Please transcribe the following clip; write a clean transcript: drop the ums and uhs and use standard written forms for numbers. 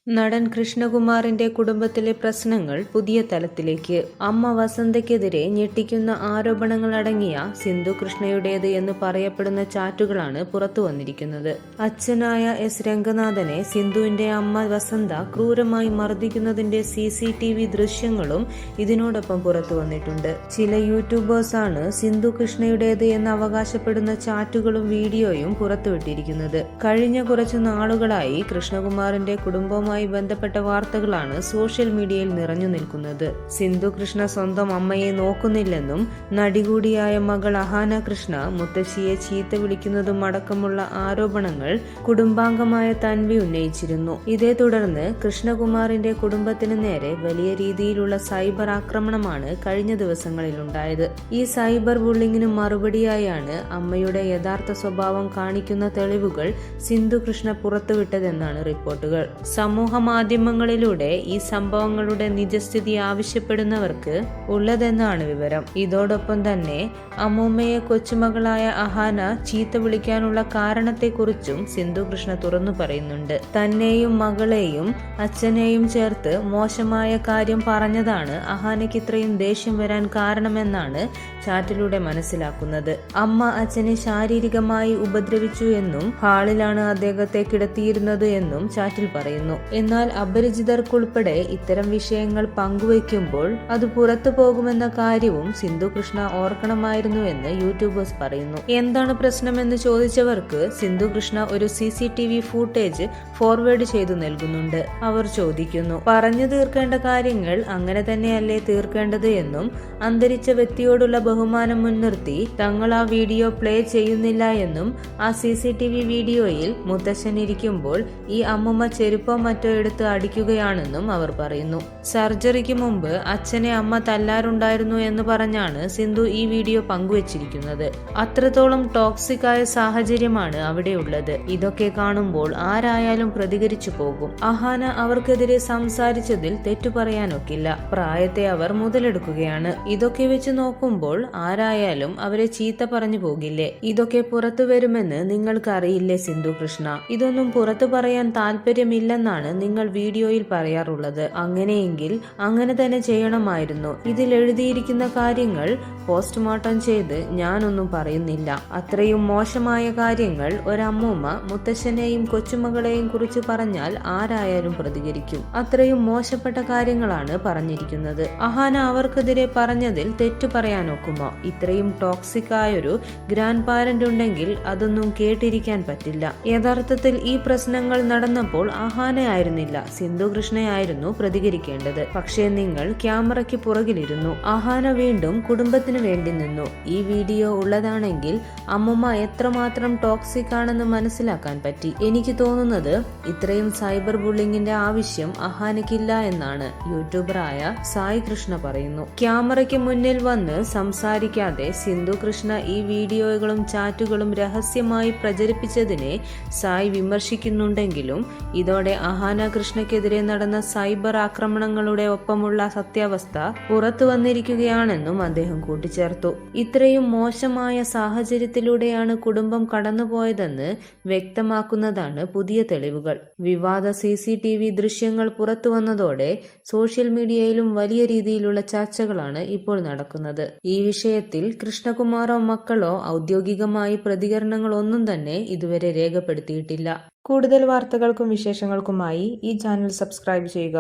നടൻ കൃഷ്ണകുമാറിന്റെ കുടുംബത്തിലെ പ്രശ്നങ്ങൾ പുതിയ തലത്തിലേക്ക്. അമ്മ വസന്തയ്ക്കെതിരെ ഞെട്ടിക്കുന്ന ആരോപണങ്ങളടങ്ങിയ സിന്ധു കൃഷ്ണയുടേത് എന്ന് പറയപ്പെടുന്ന ചാറ്റുകളാണ് പുറത്തു വന്നിരിക്കുന്നത്. അച്ഛനായ എസ് രംഗനാഥനെ സിന്ധുവിന്റെ അമ്മ വസന്ത ക്രൂരമായി മർദ്ദിക്കുന്നതിന്റെ CCTV ദൃശ്യങ്ങളും ഇതിനോടൊപ്പം പുറത്തു വന്നിട്ടുണ്ട്. ചില യൂട്യൂബേഴ്സാണ് സിന്ധു കൃഷ്ണയുടേത് എന്ന് അവകാശപ്പെടുന്ന ചാറ്റുകളും വീഡിയോയും പുറത്തുവിട്ടിരിക്കുന്നത്. കഴിഞ്ഞ കുറച്ചു നാളുകളായി കൃഷ്ണകുമാറിന്റെ കുടുംബവുമായി ബന്ധപ്പെട്ട വാർത്തകളാണ് സോഷ്യൽ മീഡിയയിൽ നിറഞ്ഞു നിൽക്കുന്നത്. സിന്ധു കൃഷ്ണ സ്വന്തം അമ്മയെ നോക്കുന്നില്ലെന്നും നടി കൂടിയായ മകൾ അഹാന കൃഷ്ണ മുത്തശ്ശിയെ ചീത്ത വിളിക്കുന്നതും അടക്കമുള്ള ആരോപണങ്ങൾ കുടുംബാംഗമായ തൻവി ഉന്നയിച്ചിരുന്നു. ഇതേ തുടർന്ന് കൃഷ്ണകുമാറിന്റെ കുടുംബത്തിന് നേരെ വലിയ രീതിയിലുള്ള സൈബർ ആക്രമണമാണ് കഴിഞ്ഞ ദിവസങ്ങളിൽ ഉണ്ടായത്. ഈ സൈബർ ബുള്ളിങ്ങിന് മറുപടിയായാണ് അമ്മയുടെ യഥാർത്ഥ സ്വഭാവം കാണിക്കുന്ന തെളിവുകൾ സിന്ധു കൃഷ്ണ പുറത്തുവിട്ടതെന്നാണ് റിപ്പോർട്ടുകൾ. സമൂഹ മാധ്യമങ്ങളിലൂടെ ഈ സംഭവങ്ങളുടെ നിജസ്ഥിതി ആവശ്യപ്പെടുന്നവർക്ക് ഉള്ളതെന്നാണ് വിവരം. ഇതോടൊപ്പം തന്നെ അമ്മൂമ്മയെ കൊച്ചുമകളായ അഹാന ചീത്ത വിളിക്കാനുള്ള കാരണത്തെക്കുറിച്ചും സിന്ധു കൃഷ്ണ തുറന്നു പറയുന്നുണ്ട്. തന്നെയും മകളെയും അച്ഛനെയും ചേർത്ത് മോശമായ കാര്യം പറഞ്ഞതാണ് അഹാനയ്ക്ക് ഇത്രയും ദേഷ്യം വരാൻ കാരണമെന്നാണ് ചാറ്റിലൂടെ മനസ്സിലാക്കുന്നത്. അമ്മ അച്ഛനെ ശാരീരികമായി ഉപദ്രവിച്ചു എന്നും ഹാളിലാണ് അദ്ദേഹത്തെ കിടത്തിയിരുന്നത് എന്നും ചാറ്റിൽ പറയുന്നു. എന്നാൽ അപരിചിതർക്കുൾപ്പെടെ ഇത്തരം വിഷയങ്ങൾ പങ്കുവയ്ക്കുമ്പോൾ അത് പുറത്തു പോകുമെന്ന കാര്യവും സിന്ധു കൃഷ്ണ ഓർക്കണമായിരുന്നു എന്ന് യൂട്യൂബേഴ്സ് പറയുന്നു. എന്താണ് പ്രശ്നമെന്ന് ചോദിച്ചവർക്ക് സിന്ധു കൃഷ്ണ ഒരു CCTV ഫൂട്ടേജ് ഫോർവേഡ് ചെയ്തു നൽകുന്നുണ്ട്. അവർ ചോദിക്കുന്നു, പറഞ്ഞു തീർക്കേണ്ട കാര്യങ്ങൾ അങ്ങനെ തന്നെയല്ലേ തീർക്കേണ്ടത് എന്നും അന്തരിച്ച വ്യക്തിയോടുള്ള ബഹുമാനം മുൻനിർത്തി തങ്ങൾ ആ വീഡിയോ പ്ലേ ചെയ്യുന്നില്ല എന്നും ആ CCTV വീഡിയോയിൽ മുത്തശ്ശൻ ഇരിക്കുമ്പോൾ ഈ അമ്മുമ്മ ചെരുപ്പോ മറ്റോ എടുത്ത് അടിക്കുകയാണെന്നും അവർ പറയുന്നു. സർജറിക്ക് മുമ്പ് അച്ഛനെ അമ്മ തല്ലാറുണ്ടായിരുന്നു എന്ന് പറഞ്ഞാണ് സിന്ധു ഈ വീഡിയോ പങ്കുവച്ചിരിക്കുന്നത്. അത്രത്തോളം ടോക്സിക് ആയ സാഹചര്യമാണ് അവിടെയുള്ളത്. ഇതൊക്കെ കാണുമ്പോൾ ആരായാലും പ്രതികരിച്ചു പോകും. അഹാന അവർക്കെതിരെ സംസാരിച്ചതിൽ തെറ്റു പറയാനൊക്കില്ല. പ്രായത്തെ അവർ മുതലെടുക്കുകയാണ്. ഇതൊക്കെ വെച്ച് നോക്കുമ്പോൾ ആരായാലും അവരെ ചീത്ത പറഞ്ഞു പോകില്ലേ? ഇതൊക്കെ പുറത്തു വരുമെന്ന് നിങ്ങൾക്കറിയില്ലേ സിന്ധു കൃഷ്ണ? ഇതൊന്നും പുറത്തു പറയാൻ താല്പര്യമില്ലെന്നാണ് നിങ്ങൾ വീഡിയോയിൽ പറയാറുള്ളത്. അങ്ങനെയെങ്കിൽ അങ്ങനെ തന്നെ ചെയ്യണമായിരുന്നു. ഇതിൽ എഴുതിയിരിക്കുന്ന കാര്യങ്ങൾ പോസ്റ്റ്മോർട്ടം ചെയ്ത് ഞാനൊന്നും പറയുന്നില്ല. അത്രയും മോശമായ കാര്യങ്ങൾ ഒരമ്മൂമ്മ മുത്തശ്ശനെയും കൊച്ചുമകളെയും കുറിച്ച് പറഞ്ഞാൽ ആരായാലും പ്രതികരിക്കും. അത്രയും മോശപ്പെട്ട കാര്യങ്ങളാണ് പറഞ്ഞിരിക്കുന്നത്. അഹാന അവർക്കെതിരെ പറഞ്ഞതിൽ തെറ്റു പറയാനൊക്കുമോ? ഇത്രയും ടോക്സിക് ആയൊരു ഗ്രാൻഡ് പാരന്റ് ഉണ്ടെങ്കിൽ അതൊന്നും കേട്ടിരിക്കാൻ പറ്റില്ല. യഥാർത്ഥത്തിൽ ഈ പ്രശ്നങ്ങൾ നടന്നപ്പോൾ അഹാന ആയിരുന്നില്ല, സിന്ധു കൃഷ്ണയായിരുന്നു പ്രതികരിക്കേണ്ടത്. പക്ഷേ നിങ്ങൾ ക്യാമറയ്ക്ക് പുറകിലിരുന്നു. അഹാന വീണ്ടും കുടുംബത്തിന് വേണ്ടി നിന്നു. ഈ വീഡിയോ ഉള്ളതാണെങ്കിൽ അമ്മുമ്മ എത്രമാത്രം ടോക്സിക് ആണെന്ന് മനസ്സിലാക്കാൻ പറ്റി. എനിക്ക് തോന്നുന്നത് ഇത്രയും സൈബർ ബുള്ളിങ്ങിന്റെ ആവശ്യം അഹാനയ്ക്കില്ല എന്നാണ് യൂട്യൂബറായ സായി കൃഷ്ണ പറയുന്നു. ക്യാമറയ്ക്ക് മുന്നിൽ വന്ന് സംസാരിക്കാതെ സിന്ധു കൃഷ്ണ ഈ വീഡിയോകളും ചാറ്റുകളും രഹസ്യമായി പ്രചരിപ്പിച്ചതിനെ സായി വിമർശിക്കുന്നുണ്ടെങ്കിലും ഇതോടെ അഹാന കൃഷ്ണയ്ക്കെതിരെ നടന്ന സൈബർ ആക്രമണങ്ങളുടെ ഒപ്പമുള്ള സത്യാവസ്ഥ പുറത്തു വന്നിരിക്കുകയാണെന്നും അദ്ദേഹം കൂട്ടിച്ചേർത്തു. ഇത്രയും മോശമായ സാഹചര്യത്തിലൂടെയാണ് കുടുംബം കടന്നുപോയതെന്ന് വ്യക്തമാക്കുന്നതാണ് പുതിയ തെളിവുകൾ. വിവാദ CCTV ദൃശ്യങ്ങൾ പുറത്തു വന്നതോടെ സോഷ്യൽ മീഡിയയിലും വലിയ രീതിയിലുള്ള ചർച്ചകളാണ് ഇപ്പോൾ നടക്കുന്നത്. ഈ വിഷയത്തിൽ കൃഷ്ണകുമാറോ മക്കളോ ഔദ്യോഗികമായി പ്രതികരണങ്ങളൊന്നും തന്നെ ഇതുവരെ രേഖപ്പെടുത്തിയിട്ടില്ല. കൂടുതൽ വാർത്തകൾക്കും വിശേഷങ്ങൾക്കുമായി ഈ ചാനൽ സബ്സ്ക്രൈബ് ചെയ്യുക.